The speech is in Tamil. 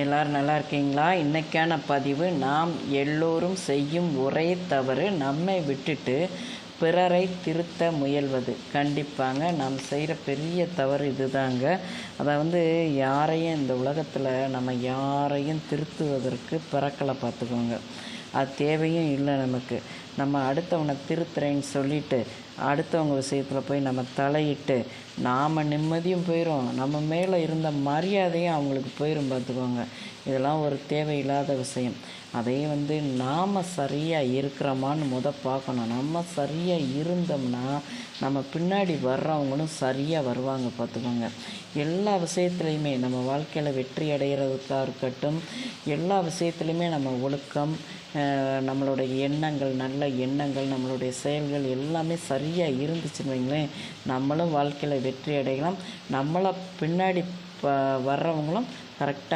எல்லோரும் நல்லா இருக்கீங்களா? இன்றைக்கான பதிவு, நாம் எல்லோரும் செய்யும் ஒரே தவறு நம்மை விட்டுட்டு பிறரை திருத்த முயல்வது. கண்டிப்பாங்க நாம் செய்கிற பெரிய தவறு இதுதாங்க. அதை யாரையும் இந்த உலகத்தில் நம்ம யாரையும் திருத்துவதற்கு பிறக்கலை, பார்த்துக்கோங்க. அது தேவையும் இல்லை நமக்கு. நம்ம அடுத்தவனை திருத்துறேன்னு சொல்லிவிட்டு அடுத்தவங்க விஷயத்தில் போய் நம்ம தலையிட்டு நாம் நிம்மதியும் போயிடும், நம்ம மேலே இருந்த மரியாதையும் அவங்களுக்கு போயிடும், பார்த்துக்கோங்க. இதெல்லாம் ஒரு தேவையில்லாத விஷயம். அதையும் நாம் சரியாக இருக்கிறோமான்னு பார்க்கணும். நம்ம சரியாக இருந்தோம்னா நம்ம பின்னாடி வர்றவங்களும் சரியாக வருவாங்க, பார்த்துக்கோங்க. எல்லா விஷயத்துலையுமே நம்ம வாழ்க்கையில் வெற்றி அடைகிறதுக்காக இருக்கட்டும், எல்லா விஷயத்துலையுமே நம்ம ஒழுக்கம், நம்மளுடைய எண்ணங்கள், நல்ல எண்ணங்கள், நம்மளுடைய செயல்கள் எல்லாமே சரியாக இருந்துச்சுன்னு வைங்களேன், நம்மளும் வாழ்க்கையில் வெற்றி அடையலாம். நம்மளை பின்னாடி வர்றவங்களும் கரெக்டாக